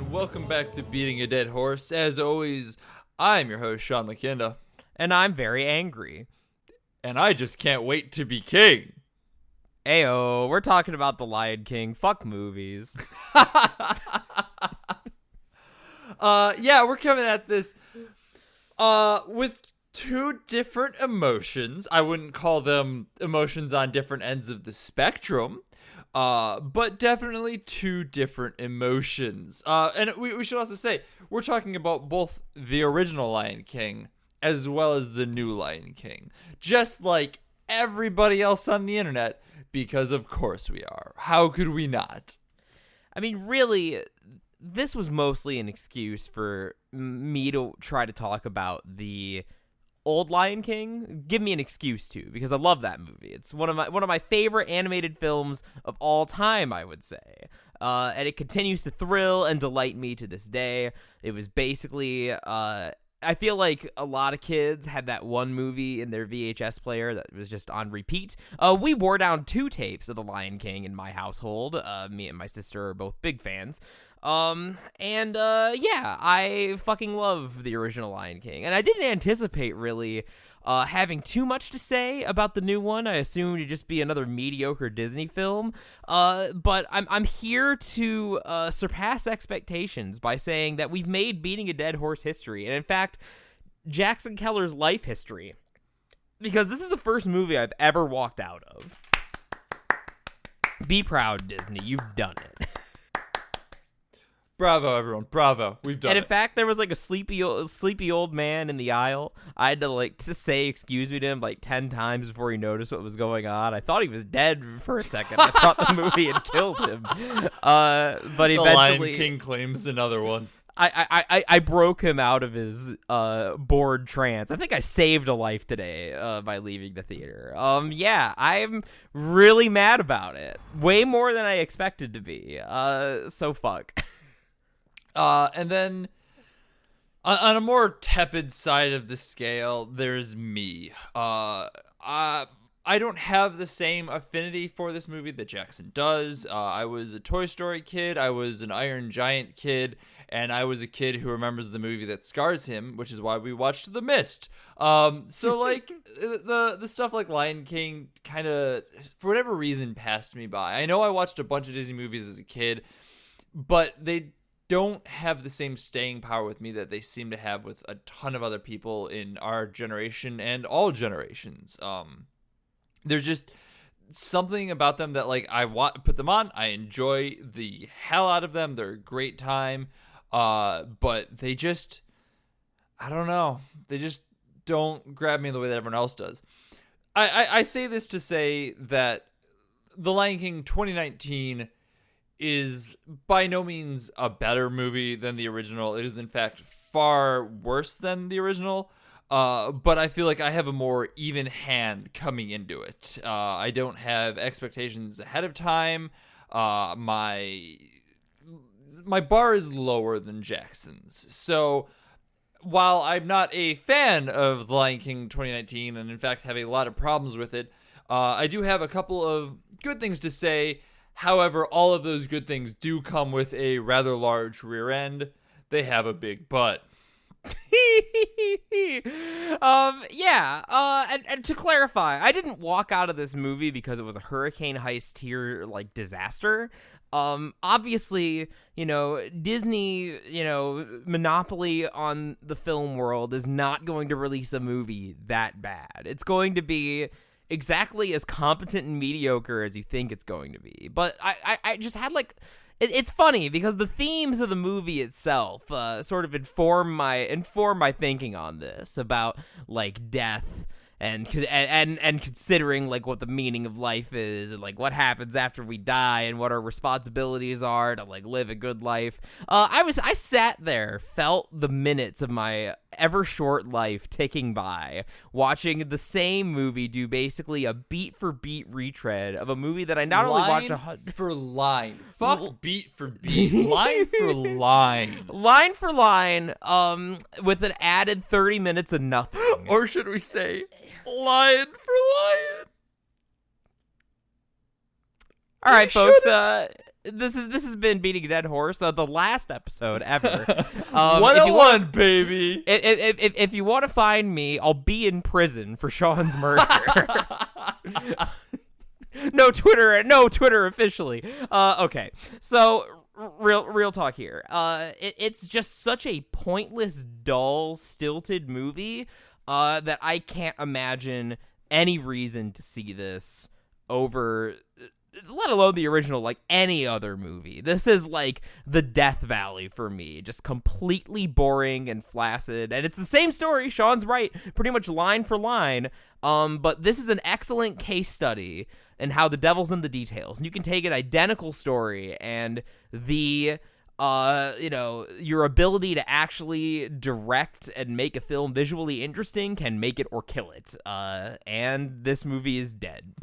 and welcome back to Beating a Dead Horse. As always, I'm your host, Sean McKinda. And I'm very angry. And I just can't wait to be king. Ayo, we're talking about The Lion King. Fuck movies. Yeah, we're coming at this with two different emotions. I wouldn't call them emotions on different ends of the spectrum. But definitely two different emotions. And we should also say, we're talking about both the original Lion King as well as the new Lion King. Just like everybody else on the internet, because of course we are. How could we not? I mean, really, this was mostly an excuse for me to try to talk about the old Lion King. Give me an excuse to, because I love that movie. It's one of my favorite animated films of all time, I would say. And it continues to thrill and delight me to this day. It was basically, I feel like a lot of kids had that one movie in their VHS player that was just on repeat. We wore down 2 tapes of The Lion King in my household. Me and my sister are both big fans. Yeah, I fucking love the original Lion King, and I didn't anticipate really having too much to say about the new one. I assumed it'd just be another mediocre Disney film, but I'm here to surpass expectations by saying that we've made Beating a Dead Horse history, and in fact, Jackson Keller's life history, because this is the first movie I've ever walked out of. Be proud, Disney, you've done it. Bravo, everyone. Bravo. We've done it. And in fact, there was like a sleepy old man in the aisle. I had to say excuse me to him like 10 times before he noticed what was going on. I thought he was dead for a second. I thought the movie had killed him. But eventually, the Lion King claims another one. I broke him out of his bored trance. I think I saved a life today by leaving the theater. Yeah, I'm really mad about it. Way more than I expected to be. So fuck. And then on a more tepid side of the scale, there's me. I don't have the same affinity for this movie that Jackson does. I was a Toy Story kid, I was an Iron Giant kid, and I was a kid who remembers the movie that scars him, which is why we watched The Mist. So like the stuff like Lion King kind of, for whatever reason, passed me by. I know I watched a bunch of Disney movies as a kid, but they don't have the same staying power with me that they seem to have with a ton of other people in our generation and all generations. There's just something about them that like I want to put them on. I enjoy the hell out of them. They're a great time. But they just, I don't know. They just don't grab me the way that everyone else does. I say this to say that The Lion King 2019 is by no means a better movie than the original. It is, in fact, far worse than the original. But I feel like I have a more even hand coming into it. I don't have expectations ahead of time. My bar is lower than Jackson's. So while I'm not a fan of The Lion King 2019, and in fact have a lot of problems with it, I do have a couple of good things to say. However, all of those good things do come with a rather large rear end. They have a big butt. And to clarify, I didn't walk out of this movie because it was a hurricane heist tier, like, disaster. Obviously, Disney, monopoly on the film world is not going to release a movie that bad. It's going to be exactly as competent and mediocre as you think it's going to be. But I just had like, it's funny because the themes of the movie itself sort of inform my thinking on this about like death and considering like what the meaning of life is and like what happens after we die and what our responsibilities are to like live a good life. I sat there, felt the minutes of my ever short life ticking by, watching the same movie do basically a beat for beat retread of a movie that I not only watched for line. Fuck beat for beat. Line for line. Line for line, with an added 30 minutes of nothing. Or should we say line for line? All right, folks. this has been Beating a Dead Horse, the last episode ever. 101, baby. If you want to find me, I'll be in prison for Sean's murder. No Twitter officially. Okay, so real talk here. It's just such a pointless, dull, stilted movie that I can't imagine any reason to see this over, let alone the original, like any other movie. This is like the Death Valley for me, just completely boring and flaccid. And it's the same story. Sean's right, pretty much line for line. But this is an excellent case study in how the devil's in the details. And you can take an identical story and the your ability to actually direct and make a film visually interesting can make it or kill it. And this movie is dead.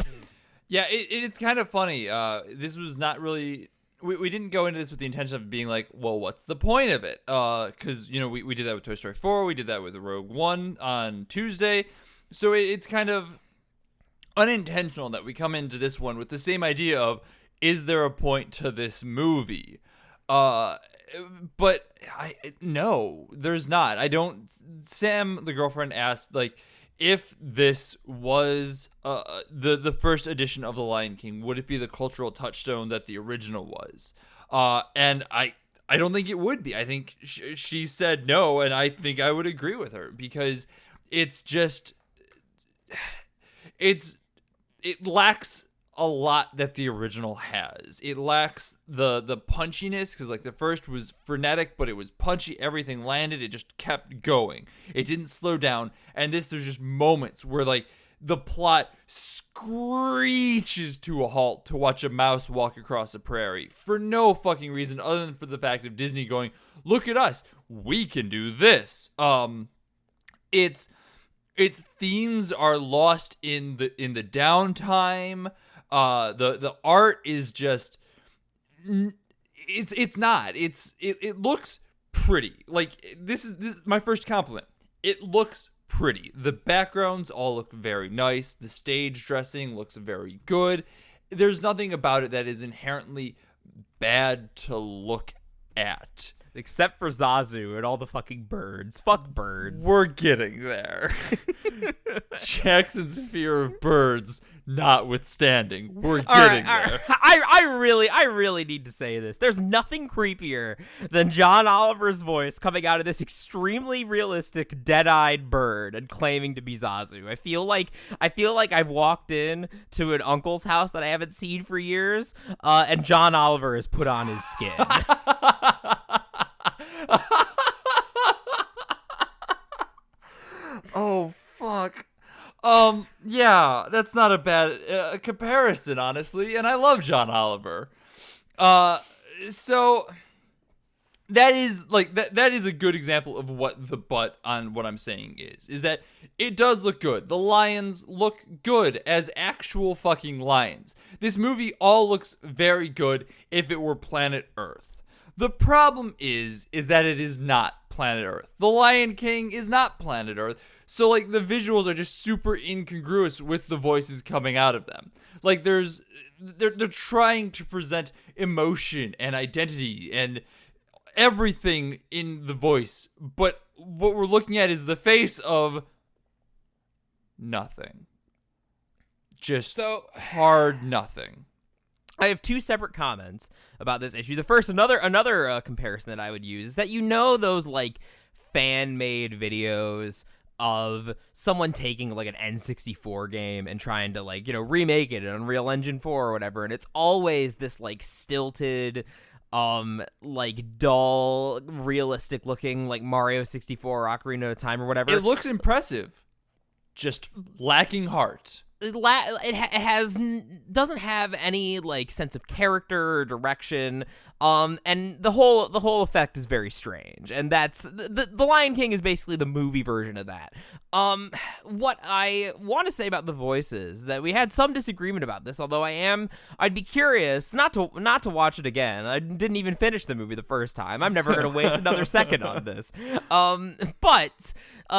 Yeah, it's kind of funny. This was not really... We didn't go into this with the intention of being like, well, what's the point of it? Because, we did that with Toy Story 4. We did that with Rogue One on Tuesday. So it's kind of unintentional that we come into this one with the same idea of, is there a point to this movie? But no, there's not. Sam, the girlfriend, asked, like, if this was the first edition of The Lion King, would it be the cultural touchstone that the original was? And I don't think it would be. I think she said no, and I think I would agree with her, because it's just... It lacks a lot that the original has. It lacks the punchiness, because like the first was frenetic, but it was punchy. Everything landed. It just kept going. It didn't slow down. And there's just moments where like the plot screeches to a halt to watch a mouse walk across a prairie for no fucking reason other than for the fact of Disney going, look at us, we can do this. Its themes are lost in the downtime. The art is just, it looks pretty. Like this is my first compliment. It looks pretty. The backgrounds all look very nice. The stage dressing looks very good. There's nothing about it that is inherently bad to look at. Except for Zazu and all the fucking birds. Fuck birds. We're getting there. Jackson's fear of birds notwithstanding, we're getting there. I really need to say this. There's nothing creepier than John Oliver's voice coming out of this extremely realistic, dead-eyed bird and claiming to be Zazu. I feel like I've walked in to an uncle's house that I haven't seen for years, and John Oliver has put on his skin. Oh, fuck. Yeah, that's not a bad comparison, honestly, and I love John Oliver. So that is like that is a good example of what the butt on what I'm saying is that it does look good. The lions look good as actual fucking lions. This movie all looks very good if it were planet Earth. The problem is that it is not planet Earth. The Lion King is not planet Earth. So, like, the visuals are just super incongruous with the voices coming out of them. Like, they're trying to present emotion and identity and everything in the voice. But what we're looking at is the face of nothing. Just hard nothing. I have two separate comments about this issue. The first, another comparison that I would use is that those like fan-made videos of someone taking like an N64 game and trying to like remake it in Unreal Engine 4 or whatever, and it's always this like stilted, like dull, realistic looking like Mario 64 or Ocarina of Time or whatever. It looks impressive, just lacking heart. It doesn't have any like sense of character or direction, and the whole effect is very strange, and that's the Lion King is basically the movie version of that. What I want to say about the voices, that we had some disagreement about this, although I'd be curious not to watch it again. I didn't even finish the movie the first time. I'm never gonna waste another second on this. But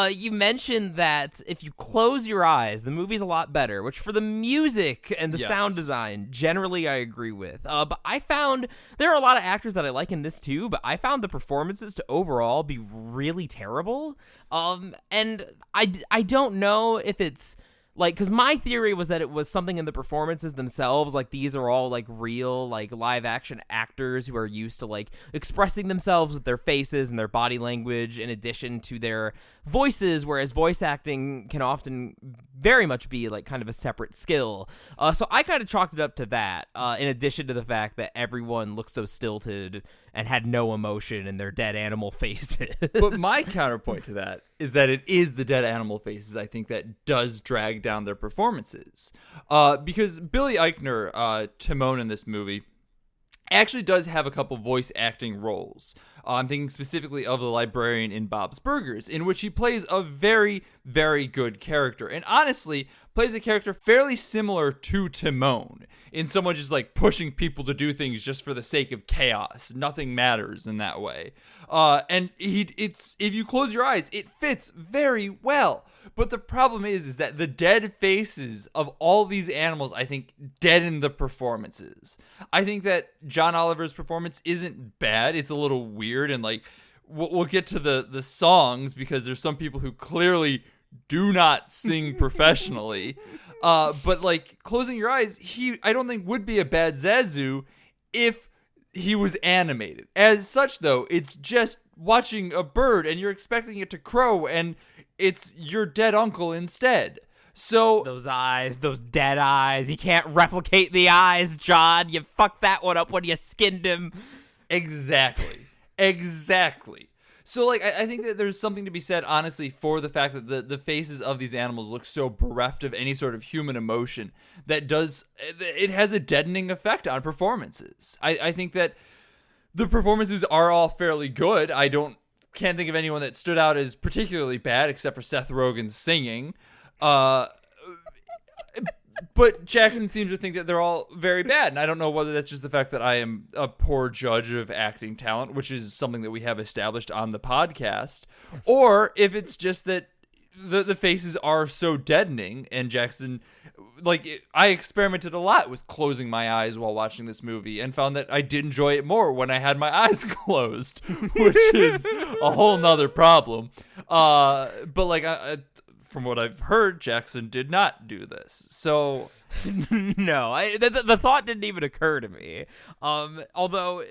You mentioned that if you close your eyes, the movie's a lot better, which for the music and the sound design, generally I agree with. But I found there are a lot of actors that I like in this too, but I found the performances to overall be really terrible. And I don't know if it's like, because my theory was that it was something in the performances themselves, like these are all like real, like live action actors who are used to like expressing themselves with their faces and their body language in addition to their voices, whereas voice acting can often very much be like kind of a separate skill. So I kind of chalked it up to that, in addition to the fact that everyone looked so stilted and had no emotion in their dead animal faces. But my counterpoint to that is that it is the dead animal faces, I think, that does drag down their performances. Because Billy Eichner, Timon in this movie, actually does have a couple voice acting roles. I'm thinking specifically of the librarian in Bob's Burgers, in which he plays a very, very good character. And honestly, plays a character fairly similar to Timon, in someone just like pushing people to do things just for the sake of chaos. Nothing matters in that way. And it's if you close your eyes, it fits very well. But the problem is that the dead faces of all these animals, I think, deaden the performances. I think that John Oliver's performance isn't bad. It's a little weird, and like we'll get to the songs because there's some people who clearly do not sing professionally. But like closing your eyes, I don't think would be a bad Zazu if he was animated. As such, though, it's just watching a bird and you're expecting it to crow, and it's your dead uncle instead. So those eyes, those dead eyes. You can't replicate the eyes, John. You fucked that one up when you skinned him. Exactly. So, like, I think that there's something to be said, honestly, for the fact that the faces of these animals look so bereft of any sort of human emotion that it has a deadening effect on performances. I think that the performances are all fairly good. Can't think of anyone that stood out as particularly bad, except for Seth Rogen's singing. But Jackson seems to think that they're all very bad, and I don't know whether that's just the fact that I am a poor judge of acting talent, which is something that we have established on the podcast, or if it's just that the faces are so deadening, and Jackson, I experimented a lot with closing my eyes while watching this movie and found that I did enjoy it more when I had my eyes closed, which is a whole nother problem. But from what I've heard, Jackson did not do this. So no, the thought didn't even occur to me. Although,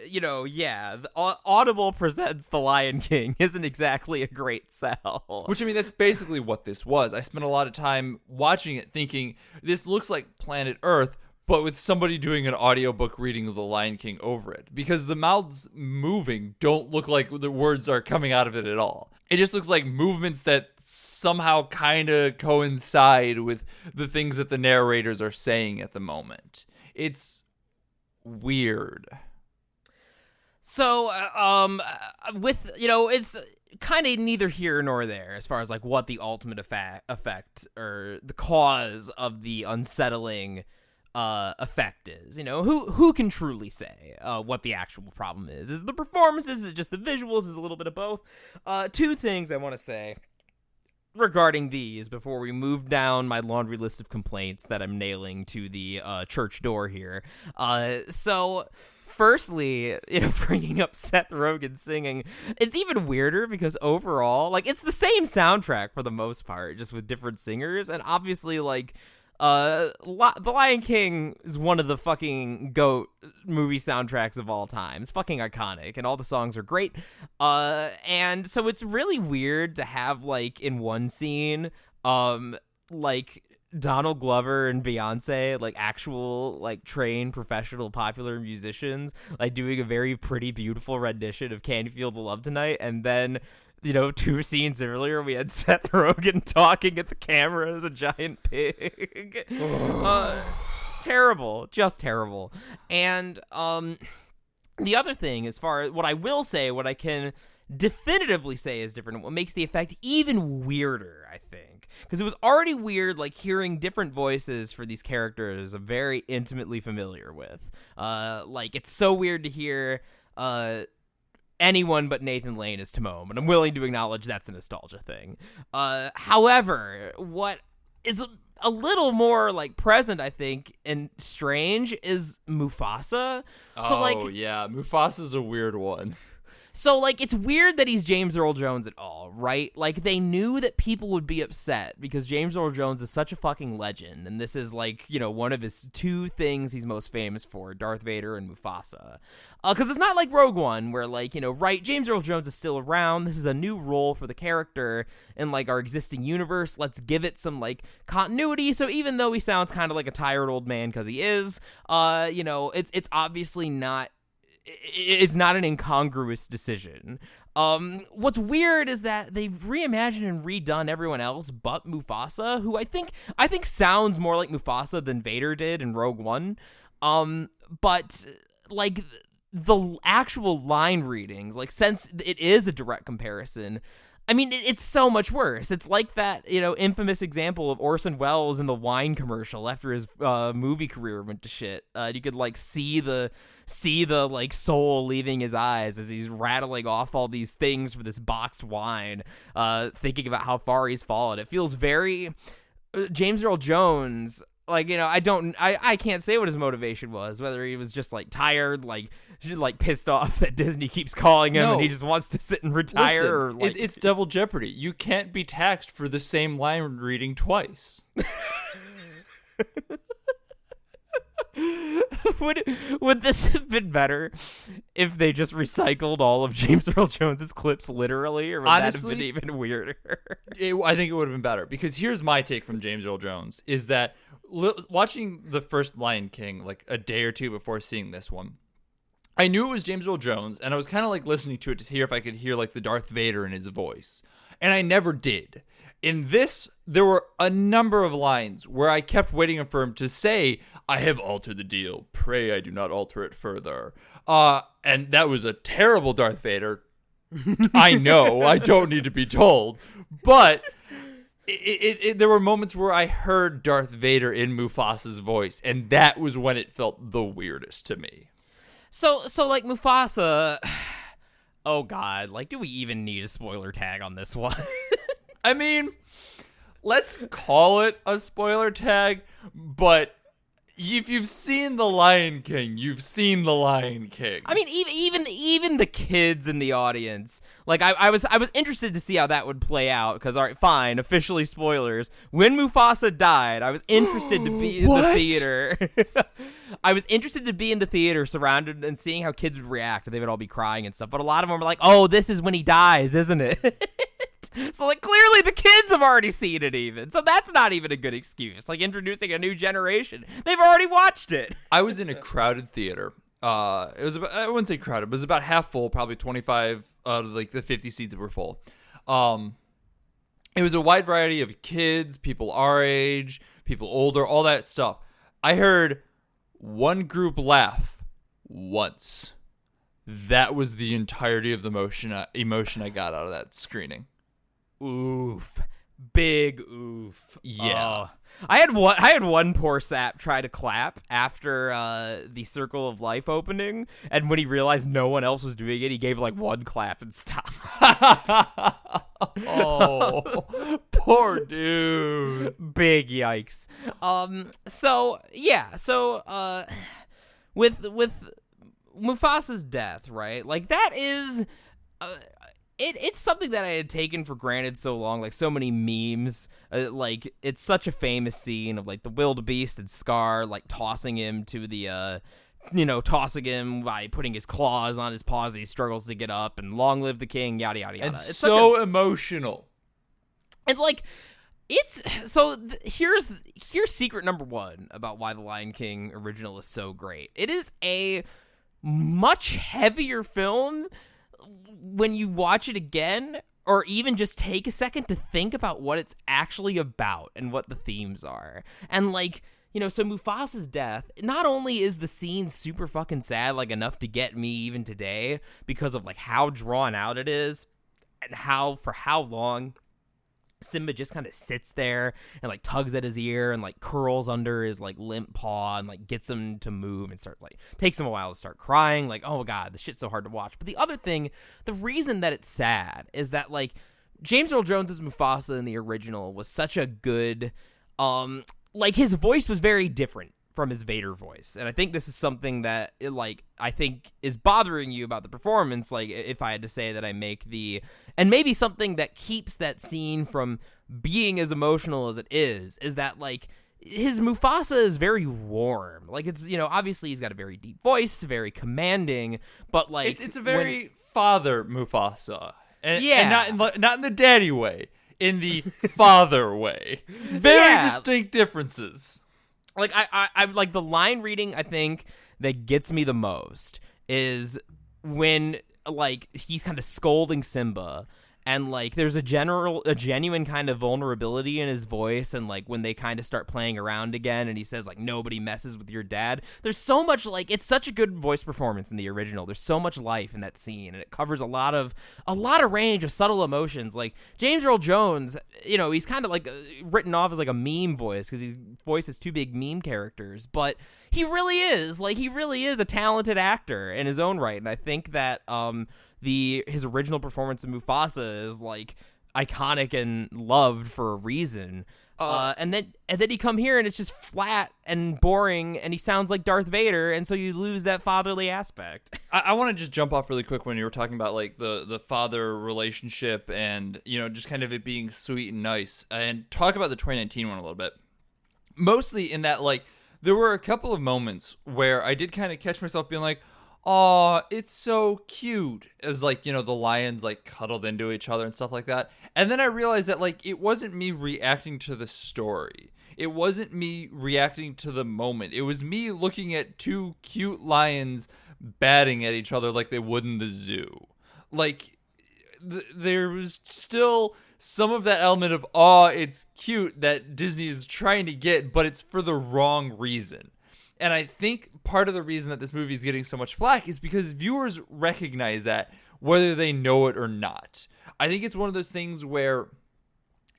Audible presents The Lion King isn't exactly a great sell. Which, I mean, that's basically what this was. I spent a lot of time watching it thinking, this looks like Planet Earth, but with somebody doing an audiobook reading of The Lion King over it. Because the mouths moving don't look like the words are coming out of it at all. It just looks like movements that somehow kind of coincide with the things that the narrators are saying at the moment. It's weird. So, it's kind of neither here nor there as far as like what the ultimate effect or the cause of the unsettling effect is. Who can truly say what the actual problem is? Is it the performances? Is it just the visuals? Is it a little bit of both? Two things I want to say regarding these before we move down my laundry list of complaints that I'm nailing to the church door here. So firstly, bringing up Seth Rogen singing, it's even weirder because overall, it's the same soundtrack for the most part, just with different singers, and obviously, The Lion King is one of the fucking GOAT movie soundtracks of all time. It's fucking iconic, and all the songs are great. And so it's really weird to have, in one scene, Donald Glover and Beyonce, actual, trained professional popular musicians, doing a very pretty, beautiful rendition of Can You Feel the Love Tonight, and then 2 scenes earlier, we had Seth Rogen talking at the camera as a giant pig. Terrible. Just terrible. And the other thing, as far as what I will say, what I can definitively say is different, what makes the effect even weirder, I think. Because it was already weird, hearing different voices for these characters I'm very intimately familiar with. It's so weird to hear... anyone but Nathan Lane as Timon, and I'm willing to acknowledge that's a nostalgia thing. However, what is a little more like present, I think, and strange is Mufasa. So like, yeah, Mufasa's a weird one. So, like, it's weird that he's James Earl Jones at all, right? Like, they knew that people would be upset because James Earl Jones is such a fucking legend, and this is, like, you know, one of his two things he's most famous for, Darth Vader and Mufasa. Because it's not like Rogue One, where, like, you know, right, James Earl Jones is still around, this is a new role for the character in, like, our existing universe, let's give it some, like, continuity, so even though he sounds kind of like a tired old man, because he is, you know, it's obviously not, it's not an incongruous decision. What's weird is that they've reimagined and redone everyone else but Mufasa, who I think sounds more like Mufasa than Vader did in Rogue One. But like the actual line readings, like since it is a direct comparison, I mean, it's so much worse. It's like that, you know, infamous example of Orson Welles in the wine commercial after his movie career went to shit. You could like see the like soul leaving his eyes as he's rattling off all these things for this boxed wine, thinking about how far he's fallen. It feels very James Earl Jones. Like, you know, I can't say what his motivation was, whether he was just like tired, like pissed off that Disney keeps calling him and he just wants to sit and retire. Listen, or like it's double jeopardy. You can't be taxed for the same line reading twice. Would this have been better if they just recycled all of James Earl Jones's clips literally, or would Honestly, that have been even weirder? I think it would have been better, because here's my take from James Earl Jones, is that watching the first Lion King like a day or two before seeing this one, I knew it was James Earl Jones, and I was kind of like listening to it to hear if I could hear like the Darth Vader in his voice, and I never did. In this, there were a number of lines where I kept waiting for him to say, "I have altered the deal. Pray I do not alter it further." And that was a terrible Darth Vader. I know, I don't need to be told. But there were moments where I heard Darth Vader in Mufasa's voice, and that was when it felt the weirdest to me. So like Mufasa, oh God, like do we even need a spoiler tag on this one? I mean, let's call it a spoiler tag, but if you've seen The Lion King, you've seen The Lion King. I mean, even the kids in the audience, like I was interested to see how that would play out, because all right, fine, officially spoilers. When Mufasa died, I was interested to be in the theater. I was interested to be in the theater, surrounded and seeing how kids would react. They would all be crying and stuff, but a lot of them were like, "Oh, this is when he dies, isn't it?" So, like, clearly the kids have already seen it even. So that's not even a good excuse. Like, introducing a new generation. They've already watched it. I was in a crowded theater. It was about, I wouldn't say crowded, but it was about half full, probably 25 out of, like, the 50 seats that were full. It was a wide variety of kids, people our age, people older, all that stuff. I heard one group laugh once. That was the entirety of the emotion I got out of that screening. Oof. Big oof. Yeah. I had one poor sap try to clap after the Circle of Life opening, and when he realized no one else was doing it, he gave like one clap and stopped. Oh, poor dude. Big yikes. So with Mufasa's death, right? Like that is it's something that I had taken for granted so long, like so many memes. Like it's such a famous scene of like the wildebeest and Scar like tossing him to the tossing him by putting his claws on his paws as he struggles to get up, and long live the king, yada yada yada. It's so emotional. And like it's so here's secret number one about why the Lion King original is so great. It is a much heavier film when you watch it again, or even just take a second to think about what it's actually about and what the themes are. And like, so Mufasa's death, not only is the scene super fucking sad, like enough to get me even today because of like how drawn out it is and for how long Simba just kind of sits there and like tugs at his ear and like curls under his like limp paw and like gets him to move and starts like takes him a while to start crying. Like, oh god, this shit's so hard to watch. But the other thing, the reason that it's sad is that like James Earl Jones's Mufasa in the original was such a good, like his voice was very different from his Vader voice. And I think this is something that like I think is bothering you about the performance. Like if I had to say that I make and maybe something that keeps that scene from being as emotional as it is that like his Mufasa is very warm. Like it's, obviously he's got a very deep voice, very commanding, but like it's a very father Mufasa. And not in the daddy way, in the father way. Very distinct differences. Like I like the line reading I think that gets me the most is when like he's kind of scolding Simba and like there's a genuine kind of vulnerability in his voice, and like when they kind of start playing around again and he says like nobody messes with your dad. There's so much, like it's such a good voice performance in the original. There's so much life in that scene and it covers a lot of range of subtle emotions. Like James Earl Jones, he's kind of like written off as like a meme voice because he voices two big meme characters, but he really is a talented actor in his own right, and I think that his original performance of Mufasa is like iconic and loved for a reason. And then you come here and it's just flat and boring and he sounds like Darth Vader, and so you lose that fatherly aspect. I want to just jump off really quick when you were talking about like the father relationship and just kind of it being sweet and nice, and talk about the 2019 one a little bit. Mostly in that like there were a couple of moments where I did kind of catch myself being like, "Aw, it's so cute," as like, the lions like cuddled into each other and stuff like that. And then I realized that like it wasn't me reacting to the story. It wasn't me reacting to the moment. It was me looking at two cute lions batting at each other like they would in the zoo. Like there was still some of that element of, "Aw, it's cute," that Disney is trying to get, but it's for the wrong reason. And I think part of the reason that this movie is getting so much flack is because viewers recognize that, whether they know it or not. I think it's one of those things where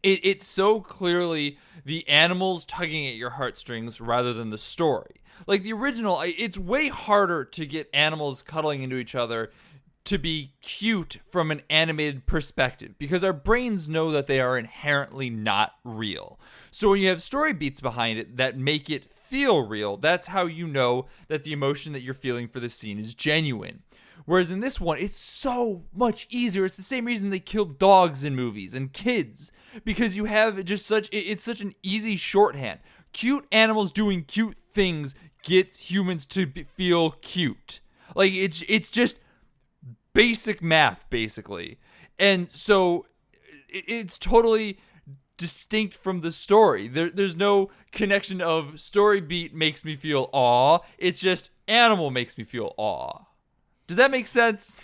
it's so clearly the animals tugging at your heartstrings rather than the story. Like the original, it's way harder to get animals cuddling into each other to be cute from an animated perspective because our brains know that they are inherently not real. So when you have story beats behind it that make it feel real, that's how you know that the emotion that you're feeling for the scene is genuine. Whereas in this one, it's so much easier. It's the same reason they kill dogs in movies and kids, because you have just it's such an easy shorthand. Cute animals doing cute things gets humans to feel cute. Like it's just basic math, basically. And so it's totally distinct from the story. There's no connection of story beat makes me feel awe. It's just animal makes me feel awe. Does that make sense?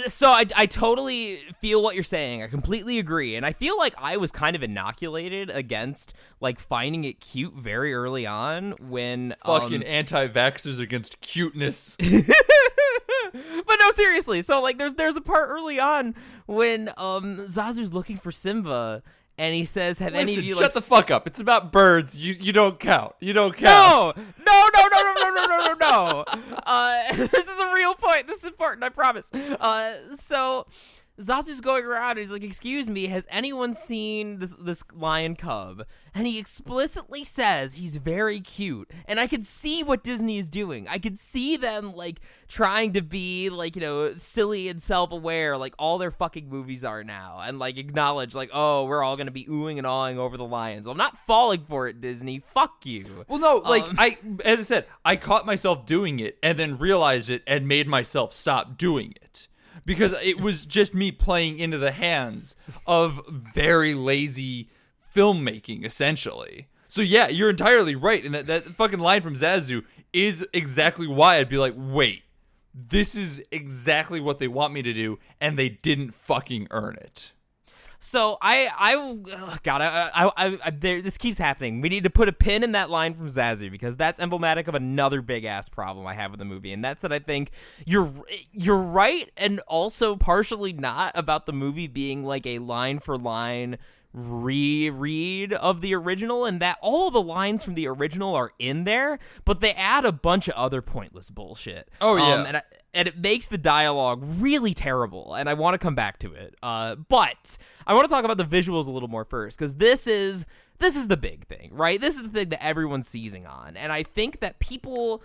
So I totally feel what you're saying. I completely agree. And I feel like I was kind of inoculated against like finding it cute very early on when fucking anti-vaxxers against cuteness. But no, seriously. So like there's a part early on when Zazu's looking for Simba. And he says, "Have any of you shut the fuck up? It's about birds. You don't count. You don't count." No. This is a real point. This is important. I promise. So Zazu's going around and he's like, "Excuse me, has anyone seen this lion cub?" And he explicitly says he's very cute. And I could see what Disney is doing. I could see them like trying to be like, silly and self-aware like all their fucking movies are now, and like acknowledge like, "Oh, we're all going to be oohing and awing over the lions." Well, I'm not falling for it, Disney. Fuck you. Well, no, like as I said, I caught myself doing it and then realized it and made myself stop doing it. Because it was just me playing into the hands of very lazy filmmaking, essentially. So yeah, you're entirely right. And that fucking line from Zazu is exactly why I'd be like, wait, this is exactly what they want me to do, and they didn't fucking earn it. So this keeps happening. We need to put a pin in that line from Zazu because that's emblematic of another big ass problem I have with the movie, and that's that I think you're right, and also partially not, about the movie being like a line for line reread of the original, and that all the lines from the original are in there, but they add a bunch of other pointless bullshit. Oh, yeah. And it makes the dialogue really terrible, and I want to come back to it. But I want to talk about the visuals a little more first, because this is the big thing, right? This is the thing that everyone's seizing on, and I think that people...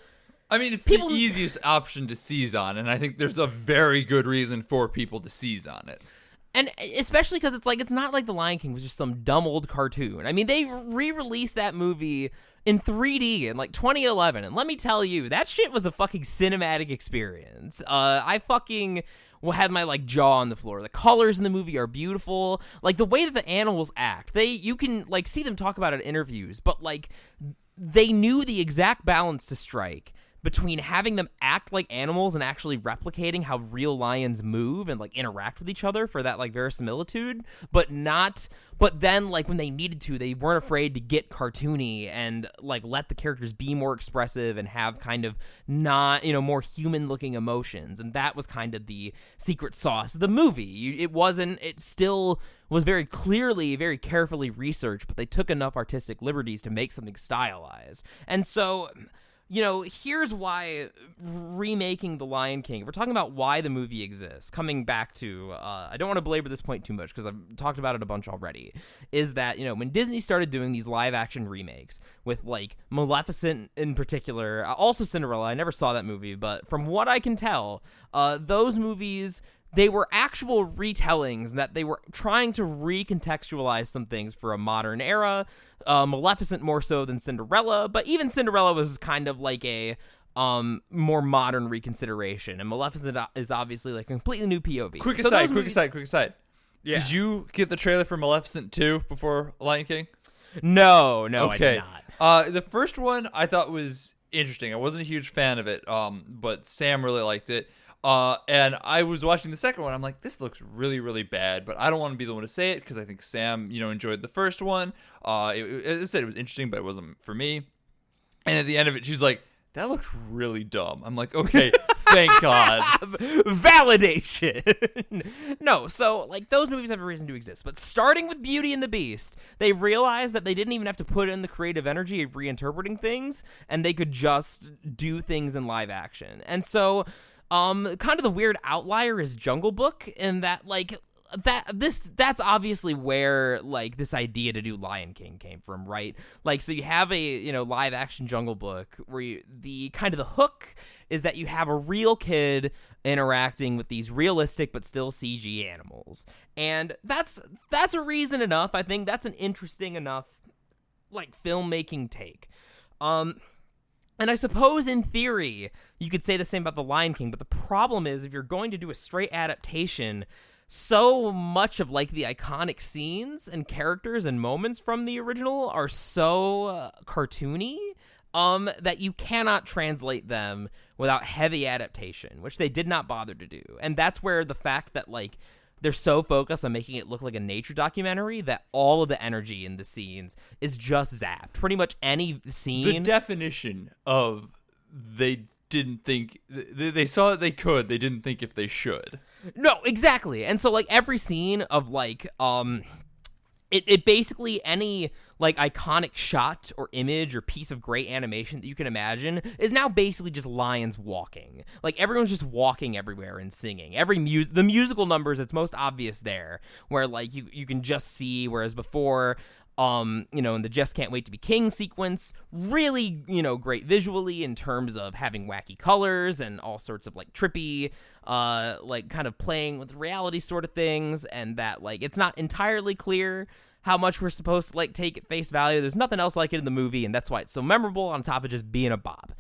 it's the easiest option to seize on, and I think there's a very good reason for people to seize on it. And especially because it's not like The Lion King was just some dumb old cartoon. I mean, they re-released that movie in 3D in like 2011, and let me tell you, that shit was a fucking cinematic experience. I fucking had my like jaw on the floor. The colors in the movie are beautiful. Like the way that the animals act, you can like see them talk about it in interviews, but like they knew the exact balance to strike between having them act like animals and actually replicating how real lions move and like interact with each other for that like verisimilitude, but then like when they needed to, they weren't afraid to get cartoony and like let the characters be more expressive and have kind of not, more human looking emotions. And that was kind of the secret sauce of the movie. It still was very clearly, very carefully researched, but they took enough artistic liberties to make something stylized. And so, here's why remaking The Lion King, we're talking about why the movie exists, coming back to, I don't want to belabor this point too much because I've talked about it a bunch already, is that, when Disney started doing these live-action remakes with, like, Maleficent in particular, also Cinderella, I never saw that movie, but from what I can tell, those movies... they were actual retellings that they were trying to recontextualize some things for a modern era. Maleficent more so than Cinderella, but even Cinderella was kind of like a more modern reconsideration, and Maleficent is obviously like a completely new POV. Quick aside. Yeah. Did you get the trailer for Maleficent 2 before Lion King? No, okay. I did not. The first one I thought was interesting. I wasn't a huge fan of it, but Sam really liked it. And I was watching the second one. I'm like, this looks really, really bad, but I don't want to be the one to say it because I think Sam, enjoyed the first one. It said it was interesting, but it wasn't for me. And at the end of it, she's like, that looks really dumb. I'm like, okay, thank God. Validation. No, so like those movies have a reason to exist. But starting with Beauty and the Beast, they realized that they didn't even have to put in the creative energy of reinterpreting things, and they could just do things in live action. And so... kind of the weird outlier is Jungle Book, in that like that's obviously where like this idea to do Lion King came from, right? Like, so you have a live action Jungle Book where the kind of the hook is that you have a real kid interacting with these realistic but still CG animals, and that's a reason enough. I think that's an interesting enough like filmmaking take. And I suppose, in theory, you could say the same about The Lion King, but the problem is, if you're going to do a straight adaptation, so much of, like, the iconic scenes and characters and moments from the original are so cartoony that you cannot translate them without heavy adaptation, which they did not bother to do. And that's where the fact that, like, they're so focused on making it look like a nature documentary that all of the energy in the scenes is just zapped. Pretty much any scene. The definition of they didn't think they saw that they could, they didn't think if they should. No, exactly. And so like every scene of like it basically any like iconic shot or image or piece of great animation that you can imagine is now basically just lions walking. Like everyone's just walking everywhere and singing. The musical numbers, it's most obvious there, where like you can just see, whereas before in the Just Can't Wait to Be King sequence, really, great visually in terms of having wacky colors and all sorts of like trippy, like kind of playing with reality sort of things, and that like it's not entirely clear how much we're supposed to like take at face value. There's nothing else like it in the movie, and that's why it's so memorable on top of just being a bop.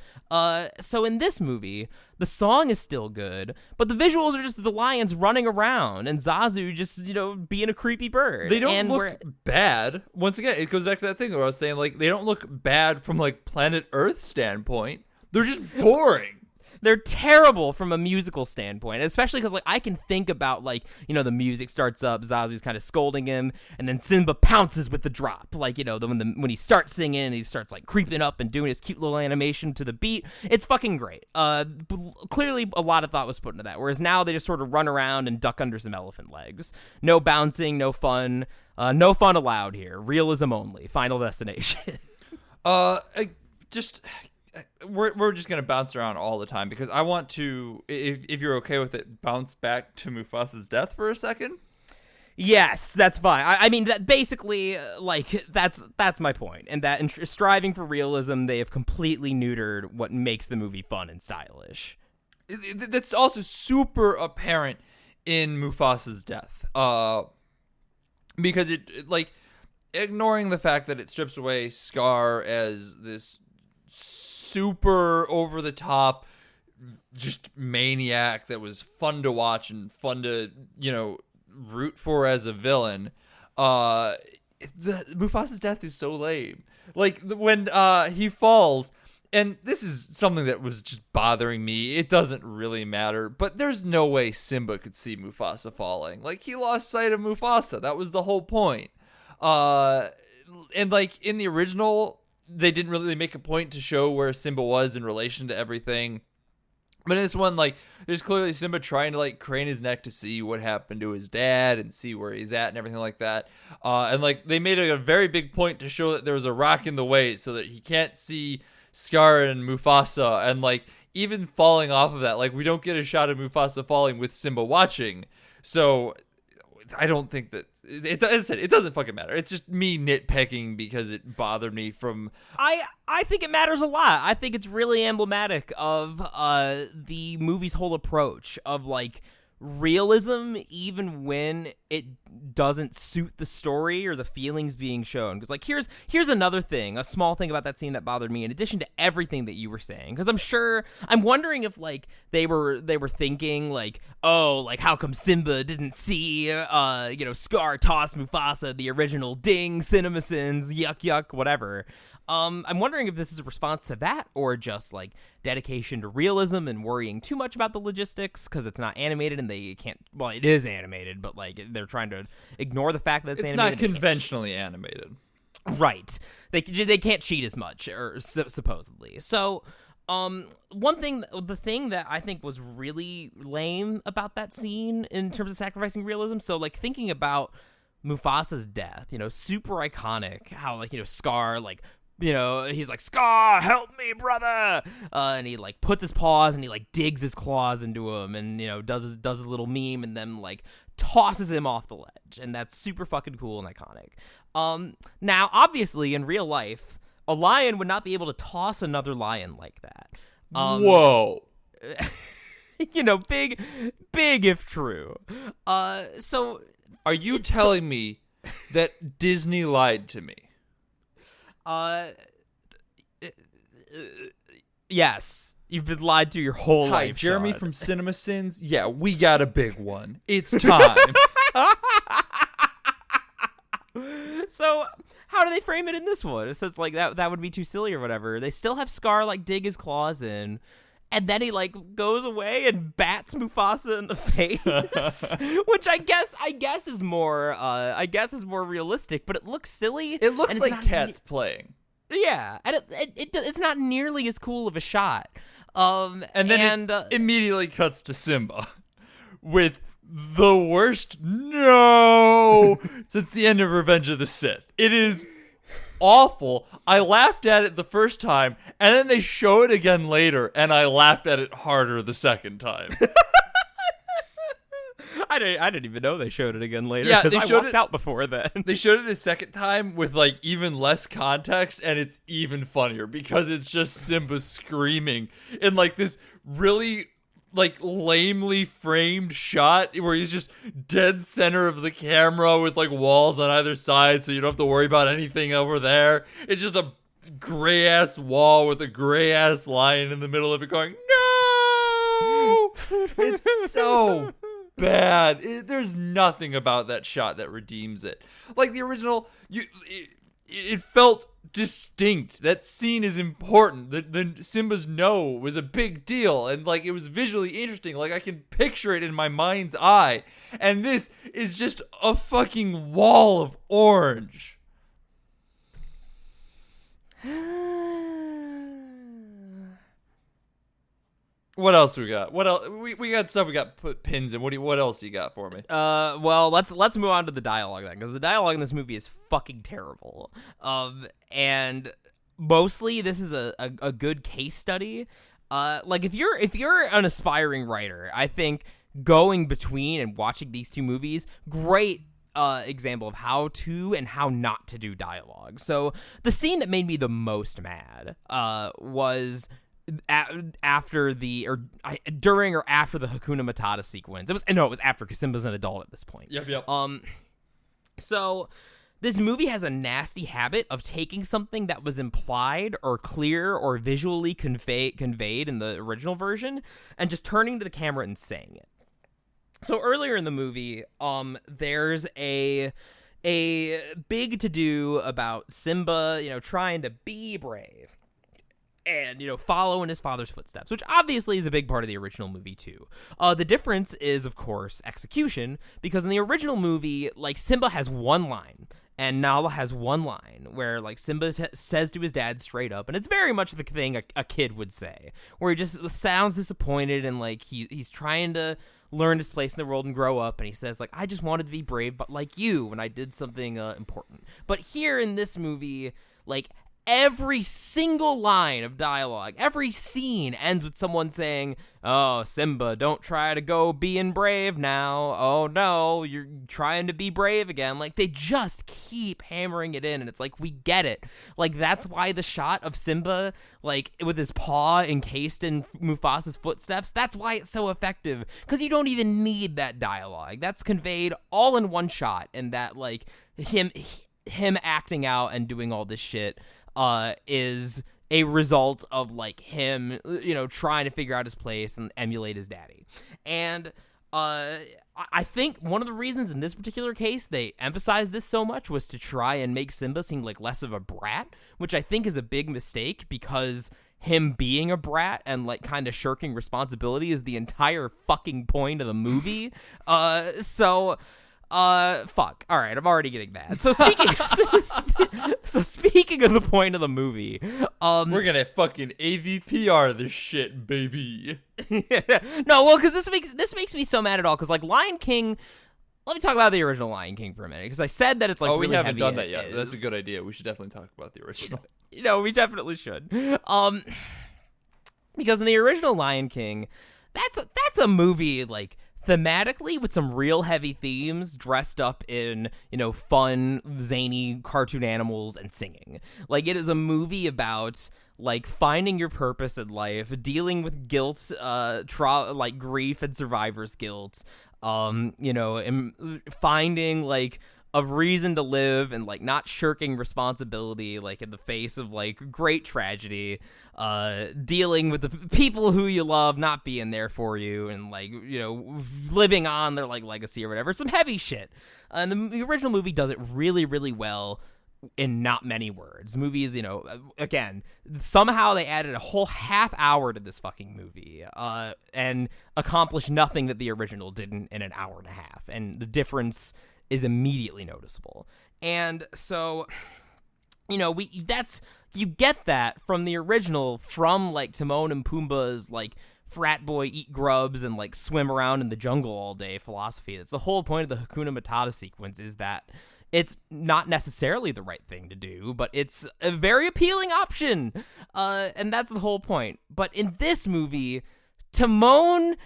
So in this movie, the song is still good, but the visuals are just the lions running around and Zazu just, being a creepy bird. They don't look bad. Once again, it goes back to that thing where I was saying, like, they don't look bad from like planet Earth standpoint. They're just boring. they're terrible from a musical standpoint, especially because like I can think about like, you know, the music starts up, Zazu's kind of scolding him, and then Simba pounces with the drop, like, you know, when he starts singing, he starts like creeping up and doing his cute little animation to the beat. It's fucking great. Clearly a lot of thought was put into that, whereas now they just sort of run around and duck under some elephant legs. No bouncing, no fun. No fun allowed here. Realism only. Final destination. We're just gonna bounce around all the time because I want to, if you're okay with it, bounce back to Mufasa's death for a second. Yes, that's fine. I mean, that basically, like, that's my point. And that in striving for realism, they have completely neutered what makes the movie fun and stylish. That's also super apparent in Mufasa's death. Because it like, ignoring the fact that it strips away Scar as this super over the top just maniac that was fun to watch and fun to, you know, root for as a villain. Mufasa's death is so lame. Like when he falls, and this is something that was just bothering me. It doesn't really matter, but there's no way Simba could see Mufasa falling. Like, he lost sight of Mufasa. That was the whole point. And like in the original, they didn't really make a point to show where Simba was in relation to everything. But in this one, like, there's clearly Simba trying to like crane his neck to see what happened to his dad and see where he's at and everything like that. And like they made a very big point to show that there was a rock in the way so that he can't see Scar and Mufasa, and like even falling off of that, like we don't get a shot of Mufasa falling with Simba watching. So I don't think that it doesn't fucking matter. It's just me nitpicking because it bothered me from. I think it matters a lot. I think it's really emblematic of the movie's whole approach of like realism, even when it doesn't suit the story or the feelings being shown. Because like here's another thing, a small thing about that scene that bothered me in addition to everything that you were saying, because I'm wondering if like they were thinking like, oh, like how come Simba didn't see Scar toss Mufasa, the original ding, CinemaSins, yuck whatever. I'm wondering if this is a response to that or just like dedication to realism and worrying too much about the logistics because it's not animated and they can't. Well, it is animated, but like they're trying to ignore the fact that it's animated. It's not conventionally animated, right? They can't cheat as much, or supposedly. So, the thing that I think was really lame about that scene in terms of sacrificing realism. So, like thinking about Mufasa's death, super iconic. How like Scar like. He's like, Scar, help me, brother! And he, like, puts his paws and he, like, digs his claws into him and, does his little meme and then, like, tosses him off the ledge. And that's super fucking cool and iconic. Now, obviously, in real life, a lion would not be able to toss another lion like that. Whoa. Big if true. So... Are you telling me that Disney lied to me? Yes. You've been lied to your whole life. Hi, Jeremy Sean. from CinemaSins. Yeah, we got a big one. It's time. So, how do they frame it in this one? It says like that would be too silly or whatever. They still have Scar like dig his claws in, and then he like goes away and bats Mufasa in the face, which I guess is more realistic, but it looks silly. It looks like cats playing. Yeah, and it's not nearly as cool of a shot. And then it immediately cuts to Simba with the worst no since the end of Revenge of the Sith. It is awful. I laughed at it the first time, and then they show it again later, and I laughed at it harder the second time. I didn't even know they showed it again later. Yeah, they showed it out before then. They showed it a second time with like even less context, and it's even funnier because it's just Simba screaming in like this really like lamely framed shot where he's just dead center of the camera with like walls on either side, so you don't have to worry about anything over there. It's just a gray ass wall with a gray ass lion in the middle of it going no. It's so bad. There's nothing about that shot that redeems it. Like the original, it felt distinct. That scene is important. The Simba's no was a big deal, and like it was visually interesting. Like I can picture it in my mind's eye. And this is just a fucking wall of orange. What else we got? What else? We got stuff we got put pins in. What else you got for me? Well, let's move on to the dialogue then, because the dialogue in this movie is fucking terrible. And mostly this is a good case study. Like if you're an aspiring writer, I think going between and watching these two movies, great example of how to and how not to do dialogue. So the scene that made me the most mad was during or after the Hakuna Matata sequence. It was after, because Simba's an adult at this point. Yep. So this movie has a nasty habit of taking something that was implied or clear or visually conveyed in the original version and just turning to the camera and saying it. So earlier in the movie, there's a big to-do about Simba, trying to be brave. And, follow in his father's footsteps, which obviously is a big part of the original movie, too. The difference is, of course, execution, because in the original movie, like, Simba has one line, and Nala has one line, where, like, Simba says to his dad straight up, and it's very much the thing a kid would say, where he just sounds disappointed, and, like, he's trying to learn his place in the world and grow up, and he says, like, I just wanted to be brave, but like you, when I did something important. But here in this movie, like, every single line of dialogue, every scene ends with someone saying, oh, Simba, don't try to go being brave now. Oh, no, you're trying to be brave again. Like, they just keep hammering it in, and it's like, we get it. Like, that's why the shot of Simba, like, with his paw encased in Mufasa's footsteps, that's why it's so effective, because you don't even need that dialogue. That's conveyed all in one shot, and that, like, him acting out and doing all this shit is a result of, like, him, trying to figure out his place and emulate his daddy. And I think one of the reasons in this particular case they emphasized this so much was to try and make Simba seem like less of a brat, which I think is a big mistake, because him being a brat and, like, kind of shirking responsibility is the entire fucking point of the movie. Fuck. All right, I'm already getting mad. So speaking of the point of the movie, we're gonna fucking AVPR this shit, baby. No, well, because this makes me so mad at all. Because, like, Lion King. Let me talk about the original Lion King for a minute, because I said that it's like really we haven't heavy done that yet. That's a good idea. We should definitely talk about the original. We definitely should. Because in the original Lion King, that's a movie, like, thematically with some real heavy themes, dressed up in, fun, zany cartoon animals and singing. Like, it is a movie about, like, finding your purpose in life, dealing with guilt, like, grief and survivor's guilt, finding, like, a reason to live and, like, not shirking responsibility, like, in the face of, like, great tragedy, dealing with the people who you love not being there for you, and, like, living on their, like, legacy or whatever. Some heavy shit. And the original movie does it really, really well in not many words. Movies, again, somehow they added a whole half hour to this fucking movie, and accomplished nothing that the original didn't in an hour and a half. And the difference is immediately noticeable. And so, you get that from the original, from, like, Timon and Pumbaa's, like, frat boy eat grubs and, like, swim around in the jungle all day philosophy. That's the whole point of the Hakuna Matata sequence, is that it's not necessarily the right thing to do, but it's a very appealing option. And that's the whole point. But in this movie, Timon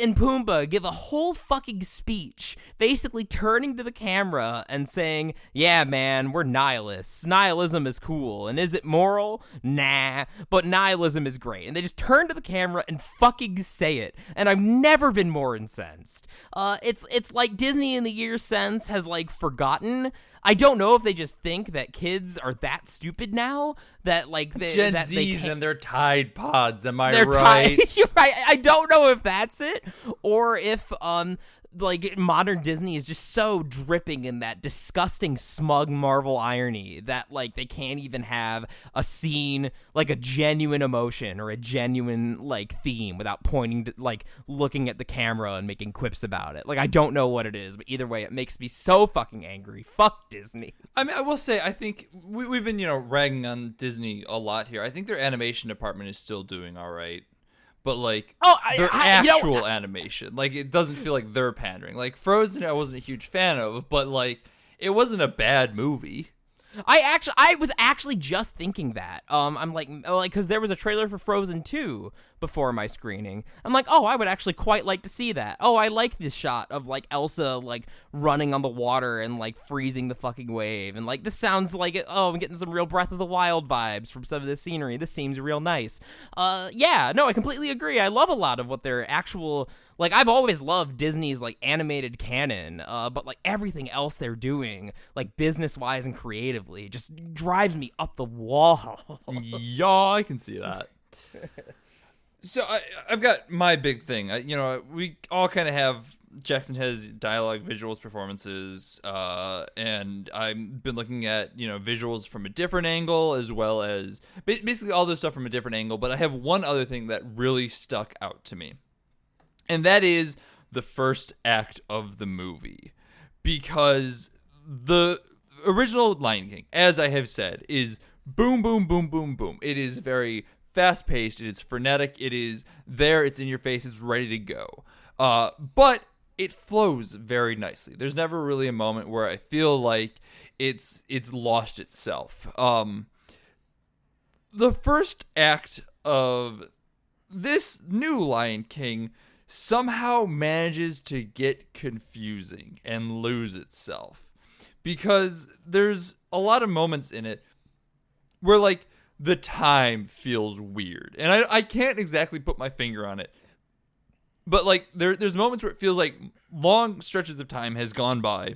and Pumbaa give a whole fucking speech, basically turning to the camera and saying, yeah, man, we're nihilists. Nihilism is cool. And is it moral? Nah. But nihilism is great. And they just turn to the camera and fucking say it. And I've never been more incensed. It's like Disney in the years since has, like, forgotten. I don't know if they just think that kids are that stupid now, that, like, Gen that Zs and their Tide Pods, am I they're right? You're right. I don't know if that's it, or if like modern Disney is just so dripping in that disgusting smug Marvel irony that like they can't even have a scene like a genuine emotion or a genuine like theme without pointing to like looking at the camera and making quips about it. Like I don't know what it is, but either way it makes me so fucking angry. Fuck Disney. I mean, I will say, I think we've been, ragging on Disney a lot here. I think their animation department is still doing all right. But, like, their actual animation, like, it doesn't feel like they're pandering. Like, Frozen, I wasn't a huge fan of, but, like, it wasn't a bad movie. I was actually just thinking that. I'm like, because there was a trailer for Frozen 2 before my screening. I'm like, oh, I would actually quite like to see that. Oh, I like this shot of like Elsa like running on the water and like freezing the fucking wave, and like this sounds like it. Oh, I'm getting some real Breath of the Wild vibes from some of this scenery. This seems real nice. Yeah, no, I completely agree. I love a lot of what their actual. Like, I've always loved Disney's, like, animated canon, but, like, everything else they're doing, like, business-wise and creatively, just drives me up the wall. Yeah, I can see that. So, I've got my big thing. We all kind of have, Jackson has dialogue, visuals, performances, and I've been looking at, visuals from a different angle, as well as, basically all this stuff from a different angle, but I have one other thing that really stuck out to me. And that is the first act of the movie. Because the original Lion King, as I have said, is boom, boom, boom, boom, boom. It is very fast-paced. It is frenetic. It is there. It's in your face. It's ready to go. But it flows very nicely. There's never really a moment where I feel like it's lost itself. The first act of this new Lion King somehow manages to get confusing and lose itself, because there's a lot of moments in it where like the time feels weird, and I can't exactly put my finger on it, but like there's moments where it feels like long stretches of time has gone by,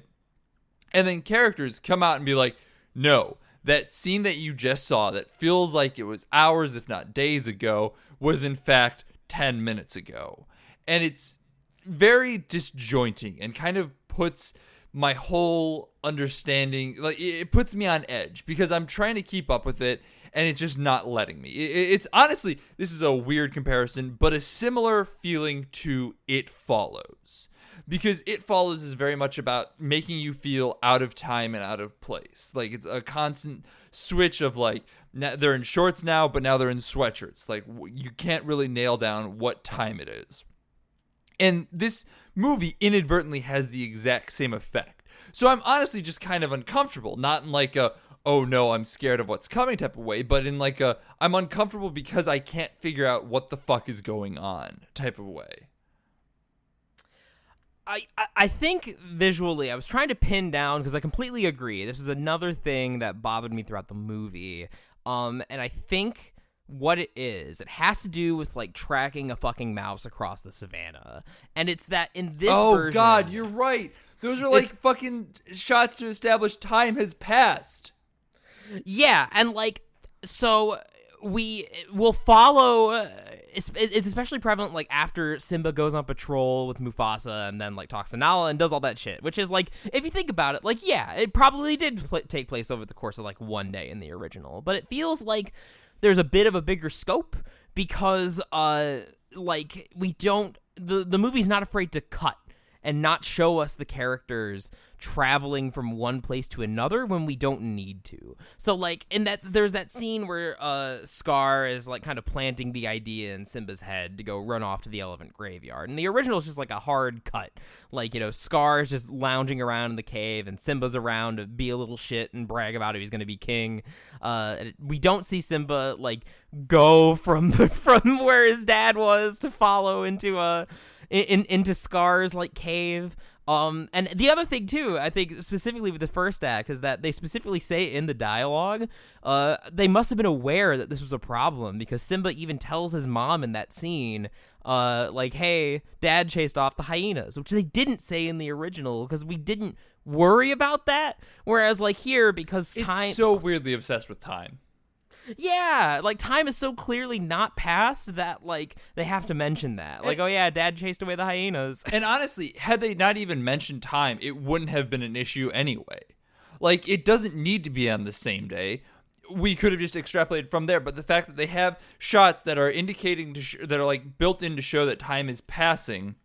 and then characters come out and be like, no, that scene that you just saw that feels like it was hours if not days ago was in fact 10 minutes ago. And it's very disjointing and kind of puts my whole understanding, like it puts me on edge because I'm trying to keep up with it and it's just not letting me. It's honestly, this is a weird comparison, but a similar feeling to It Follows. Because It Follows is very much about making you feel out of time and out of place. Like it's a constant switch of like, they're in shorts now, but now they're in sweatshirts. Like you can't really nail down what time it is. And this movie inadvertently has the exact same effect. So I'm honestly just kind of uncomfortable, not in like a, oh no, I'm scared of what's coming type of way, but in like a, I'm uncomfortable because I can't figure out what the fuck is going on type of way. I think visually, I was trying to pin down, because I completely agree. This is another thing that bothered me throughout the movie. And I think what it has to do with like tracking a fucking mouse across the savannah. And it's that in this version. Oh god, you're right. Those are like fucking shots to establish time has passed. Yeah, and like, so we will follow. It's especially prevalent like after Simba goes on patrol with Mufasa and then like talks to Nala and does all that shit, which is like, if you think about it, like yeah, it probably did take place over the course of like one day in the original, but it feels like there's a bit of a bigger scope because like we don't, the movie's not afraid to cut and not show us the characters traveling from one place to another when we don't need to. So like in that, there's that scene where Scar is like kind of planting the idea in Simba's head to go run off to the elephant graveyard, and the original is just like a hard cut, like, you know, Scar is just lounging around in the cave and Simba's around to be a little shit and brag about it, he's gonna be king. We don't see Simba like go from where his dad was to follow into into Scar's like cave. And the other thing too, I think specifically with the first act, is that they specifically say in the dialogue, they must have been aware that this was a problem, because Simba even tells his mom in that scene, like, hey, dad chased off the hyenas, which they didn't say in the original because we didn't worry about that. Whereas like here, because time, it's so weirdly obsessed with time. Yeah, like time is so clearly not passed that like they have to mention that. Like, oh yeah, Dad chased away the hyenas. And honestly, had they not even mentioned time, it wouldn't have been an issue anyway. Like, it doesn't need to be on the same day. We could have just extrapolated from there, but the fact that they have shots that are indicating that are like built in to show that time is passing,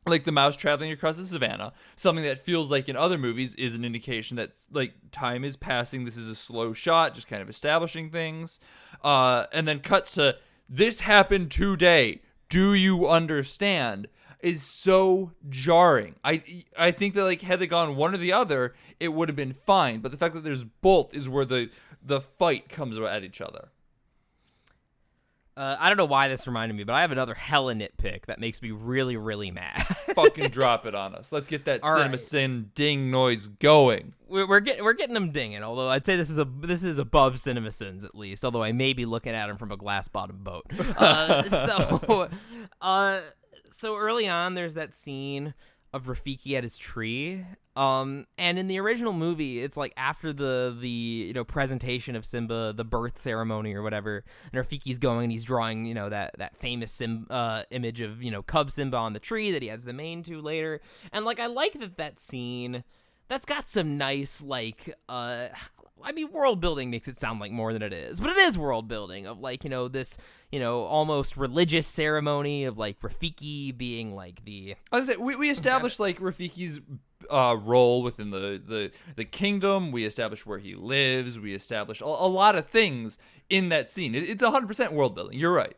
like the mouse traveling across the savannah, something that feels like in other movies is an indication that like time is passing. This is a slow shot, just kind of establishing things, and then cuts to this happened today. Do you understand? Is so jarring. I think that like had they gone one or the other, it would have been fine. But the fact that there's both is where the fight comes at each other. I don't know why this reminded me, but I have another hella nitpick that makes me really, really mad. Fucking drop it on us. Let's get that CinemaSin ding noise going. We're getting them dinging. Although I'd say this is above CinemaSins at least. Although I may be looking at them from a glass bottom boat. So early on, there's that scene of Rafiki at his tree. And in the original movie, it's like after the presentation of Simba, the birth ceremony or whatever, and Rafiki's going and he's drawing, that famous image of, cub Simba on the tree that he adds the mane to later. And like I like that scene. That's got some nice world building makes it sound like more than it is, but it is world building of like, this, almost religious ceremony of like Rafiki being like the. I was gonna say we established like Rafiki's role within the kingdom. We established where he lives. We established a lot of things in that scene. It's 100% world building. You're right.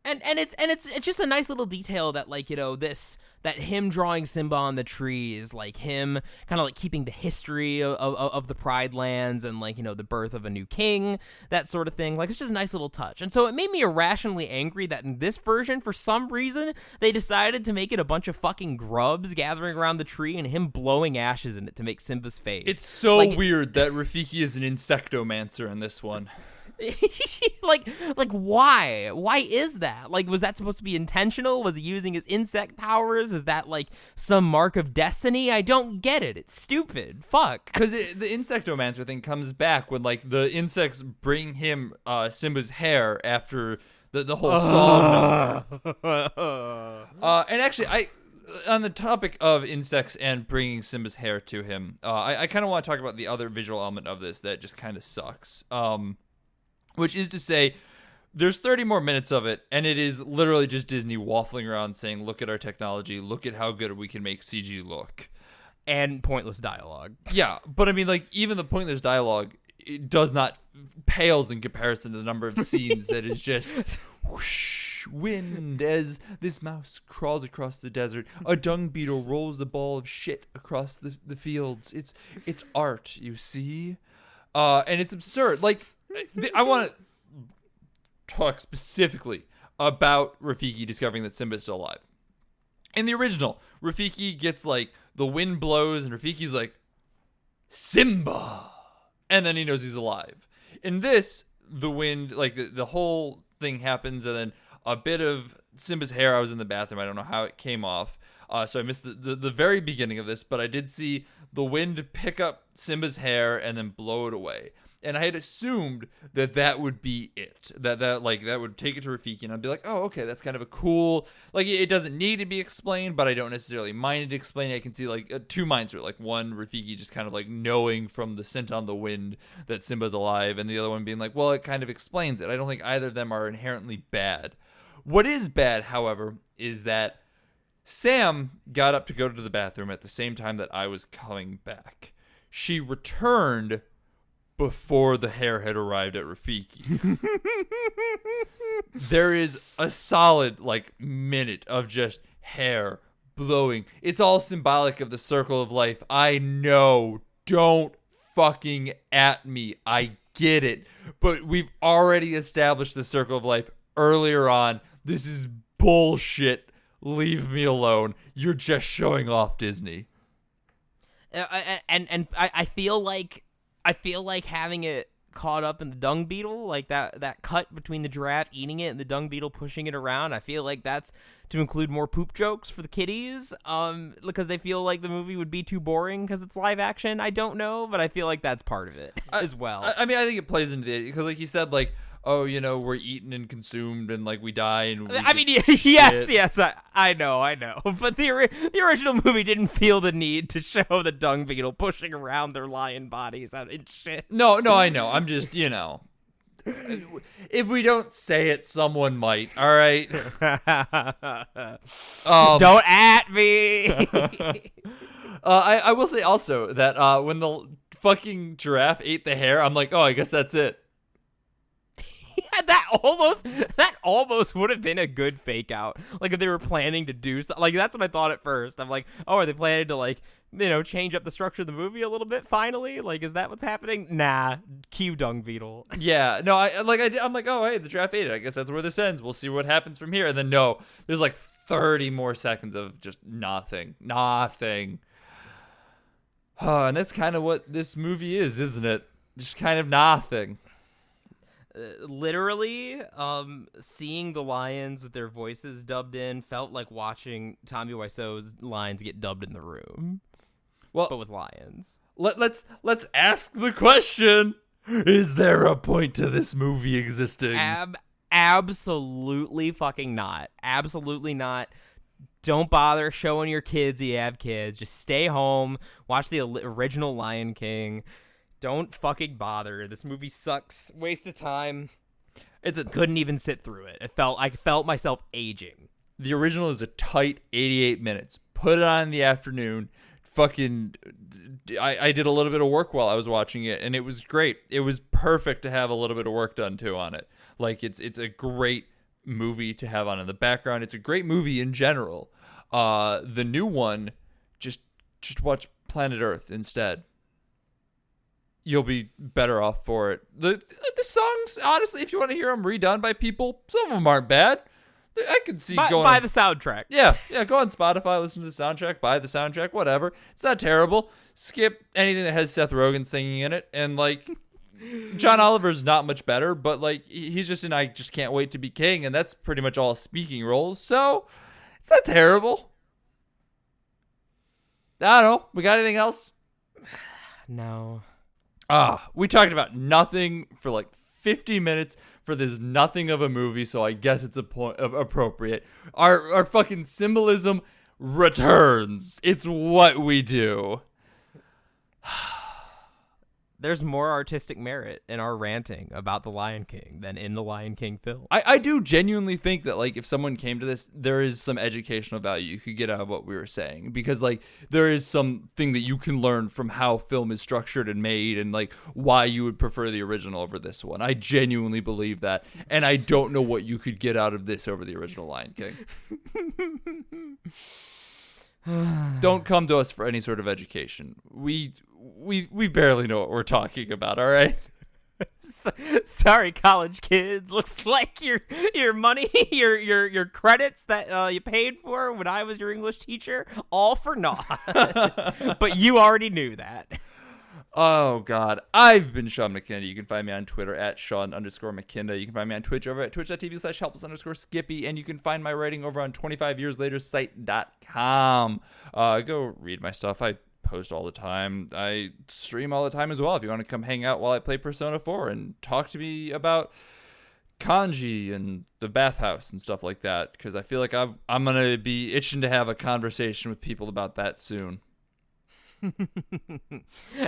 And it's just a nice little detail that like that him drawing Simba on the tree is like him kind of like keeping the history of the Pride Lands and like the birth of a new king, that sort of thing. Like it's just a nice little touch. And so it made me irrationally angry that in this version for some reason they decided to make it a bunch of fucking grubs gathering around the tree and him blowing ashes in it to make Simba's face. It's so weird that Rafiki is an insectomancer in this one. like why is that? Like, was that supposed to be intentional? Was he using his insect powers? Is that like some mark of destiny? I don't get it. It's stupid. Fuck. Because the insectomancer thing comes back when like the insects bring him Simba's hair after the whole song. And actually, on the topic of insects and bringing Simba's hair to him, I kind of want to talk about the other visual element of this that just kind of sucks. Which is to say, there's 30 more minutes of it, and it is literally just Disney waffling around saying, look at our technology, look at how good we can make CG look. And pointless dialogue. Yeah, but I mean, like, even the pointless dialogue, it does not pales in comparison to the number of scenes that is just whoosh, wind as this mouse crawls across the desert. A dung beetle rolls a ball of shit across the fields. It's art, you see? And it's absurd. Like, I want to talk specifically about Rafiki discovering that Simba is still alive. In the original, Rafiki gets like the wind blows and Rafiki's like, Simba! And then he knows he's alive. In this, the wind, like the whole thing happens and then a bit of Simba's hair, I was in the bathroom, I don't know how it came off. So I missed the very beginning of this, but I did see the wind pick up Simba's hair and then blow it away. And I had assumed that would be it. That would take it to Rafiki, and I'd be like, oh, okay, that's kind of a cool. Like, it doesn't need to be explained, but I don't necessarily mind it explained. I can see like two minds to it. Like one, Rafiki just kind of like knowing from the scent on the wind that Simba's alive, and the other one being like, well, it kind of explains it. I don't think either of them are inherently bad. What is bad, however, is that Sam got up to go to the bathroom at the same time that I was coming back. She returned before the hair had arrived at Rafiki. There is a solid like minute of just hair blowing. It's all symbolic of the circle of life. I know. Don't fucking at me. I get it. But we've already established the circle of life earlier on. This is bullshit. Leave me alone. You're just showing off, Disney. And I feel like having it caught up in the dung beetle, like that cut between the giraffe eating it and the dung beetle pushing it around. I feel like that's to include more poop jokes for the kiddies, because they feel like the movie would be too boring because it's live action. I don't know, but I feel like that's part of it as well. I mean, I think it plays into it because, like he said, like, oh, you know, we're eaten and consumed and like we die and I mean, yes, I know, but the original movie didn't feel the need to show the dung beetle pushing around their lion bodies out in shit. No, I know. I'm just, you know, if we don't say it, someone might. All right. Don't at me. I will say also that when the fucking giraffe ate the hair, I'm like, oh, I guess that's it. Yeah, that almost would have been a good fake out. Like if they were planning to do something. Like that's what I thought at first. I'm like, oh, are they planning to like, you know, change up the structure of the movie a little bit finally? Like, is that what's happening? Nah, cue dung beetle. Yeah, no, I'm like, oh, hey, the giraffe ate it. I guess that's where this ends. We'll see what happens from here. And then no, there's like 30 more seconds of just nothing. And that's kind of what this movie is, isn't it? Just kind of nothing. Literally, seeing the lions with their voices dubbed in felt like watching Tommy Wiseau's lines get dubbed in The Room. Well, but with lions. Let's ask the question: is there a point to this movie existing? Absolutely fucking not. Absolutely not. Don't bother showing your kids you have kids. Just stay home. Watch the original Lion King. Don't fucking bother. This movie sucks. Waste of time. Couldn't even sit through it. I felt myself aging. The original is a tight 88 minutes. Put it on in the afternoon. Fucking, I did a little bit of work while I was watching it, and it was great. It was perfect to have a little bit of work done too on it. Like it's a great movie to have on in the background. It's a great movie in general. The new one, just watch Planet Earth instead. You'll be better off for it. The songs, honestly, if you want to hear them redone by people, some of them aren't bad. I could see going buy the soundtrack. Yeah, go on Spotify, listen to the soundtrack, buy the soundtrack, whatever. It's not terrible. Skip anything that has Seth Rogen singing in it, and like John Oliver's not much better, but like he's just in I Just Can't Wait to Be King, and that's pretty much all speaking roles, so it's not terrible. I don't know. We got anything else? No. We talked about nothing for like 50 minutes for this nothing of a movie, so I guess it's appropriate. Our fucking symbolism returns. It's what we do. There's more artistic merit in our ranting about The Lion King than in the Lion King film. I do genuinely think that, like, if someone came to this, there is some educational value you could get out of what we were saying. Because, like, there is something that you can learn from how film is structured and made and, like, why you would prefer the original over this one. I genuinely believe that. And I don't know what you could get out of this over the original Lion King. Don't come to us for any sort of education. We barely know what we're talking about, all right? Sorry, college kids. Looks like your money, your credits that you paid for when I was your English teacher, all for naught. But you already knew that. Oh, God. I've been Sean McKinney. You can find me on Twitter at Sean_McKinda. You can find me on Twitch over at twitch.tv/helpless_skippy. And you can find my writing over on 25yearslatersite.com. Go read my stuff. I post all the time. I stream all the time as well. If you want to come hang out while I play Persona 4 and talk to me about kanji and the bathhouse and stuff like that. Because I feel like I'm going to be itching to have a conversation with people about that soon.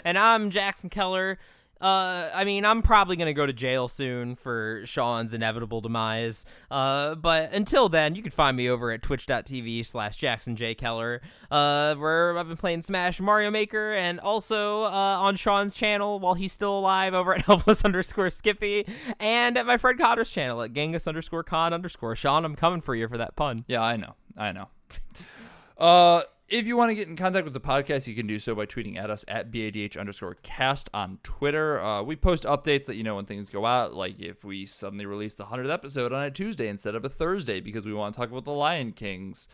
And I'm Jackson Keller. I'm probably going to go to jail soon for Sean's inevitable demise. But until then, you can find me over at twitch.tv/JacksonJKeller, where I've been playing Smash Mario Maker, and also on Sean's channel while he's still alive over at helpless_Skippy, and at my Fred Cotter's channel at Genghis_Con_. Sean, I'm coming for you for that pun. Yeah, I know. If you want to get in contact with the podcast, you can do so by tweeting at us at BaDH_cast on Twitter. We post updates that you know when things go out, like if we suddenly release the 100th episode on a Tuesday instead of a Thursday because we want to talk about the Lion Kings.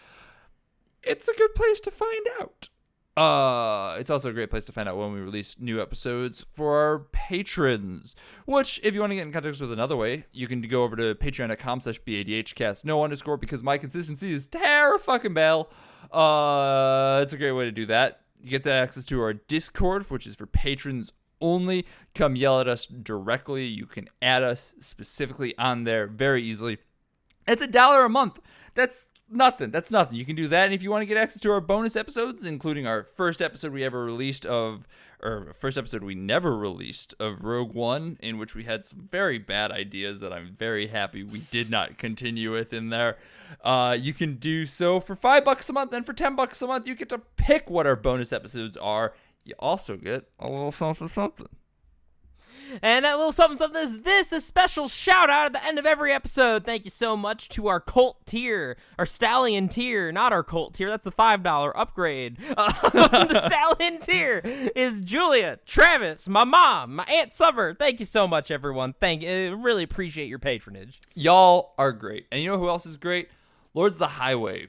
It's a good place to find out. It's also a great place to find out when we release new episodes for our patrons, which, if you want to get in contact with another way, you can go over to patreon.com/BADHcast, no_, because my consistency is terra-fucking-bell. It's a great way to do that. You get access to our Discord, which is for patrons only. Come yell at us directly. You can add us specifically on there very easily. It's $1 a month. That's nothing. You can do that. And if you want to get access to our bonus episodes, including our first episode we never released of Rogue One, in which we had some very bad ideas that I'm very happy we did not continue with in there. You can do so for $5 a month, and for $10 a month, you get to pick what our bonus episodes are. You also get a little something. And that little something is this, a special shout out at the end of every episode. Thank you so much to our cult tier, our stallion tier, not our cult tier. That's the $5 upgrade. The stallion tier is Julia, Travis, my mom, my Aunt Summer. Thank you so much, everyone. Really appreciate your patronage. Y'all are great. And you know who else is great? Lords of the Highway.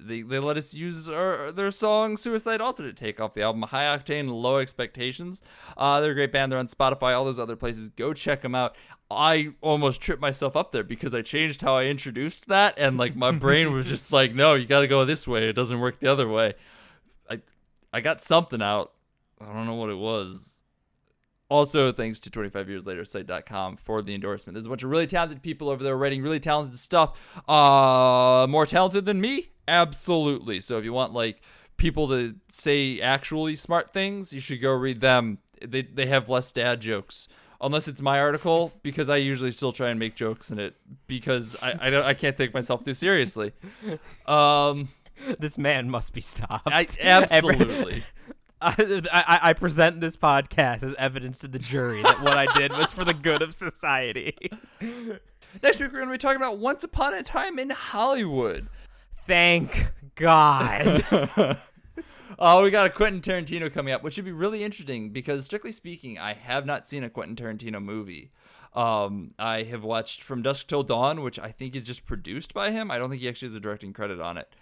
They let us use their song Suicide Altar to take off the album High Octane Low Expectations. They're a great band. They're on Spotify, all those other places. Go check them out. I almost tripped myself up there because I changed how I introduced that, and like my brain was just like, no, you got to go this way. It doesn't work the other way. I got something out. I don't know what it was. Also, thanks to 25 Years Later Site.com for the endorsement. There's a bunch of really talented people over there writing really talented stuff. More talented than me? Absolutely. So if you want like people to say actually smart things, you should go read them. They have less dad jokes. Unless it's my article, because I usually still try and make jokes in it because I can't take myself too seriously. This man must be stopped. Absolutely. I present this podcast as evidence to the jury that what I did was for the good of society. Next week, we're going to be talking about Once Upon a Time in Hollywood. Thank God. We got a Quentin Tarantino coming up, which should be really interesting because, strictly speaking, I have not seen a Quentin Tarantino movie. I have watched From Dusk Till Dawn, which I think is just produced by him. I don't think he actually has a directing credit on it.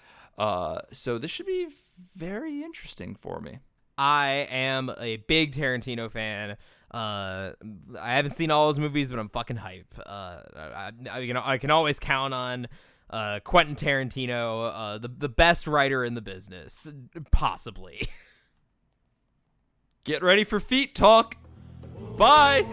So this should be very interesting for me. I am a big Tarantino fan. I haven't seen all his movies, but I'm fucking hype. I can always count on Quentin Tarantino, the best writer in the business, possibly. Get ready for feet talk. Bye.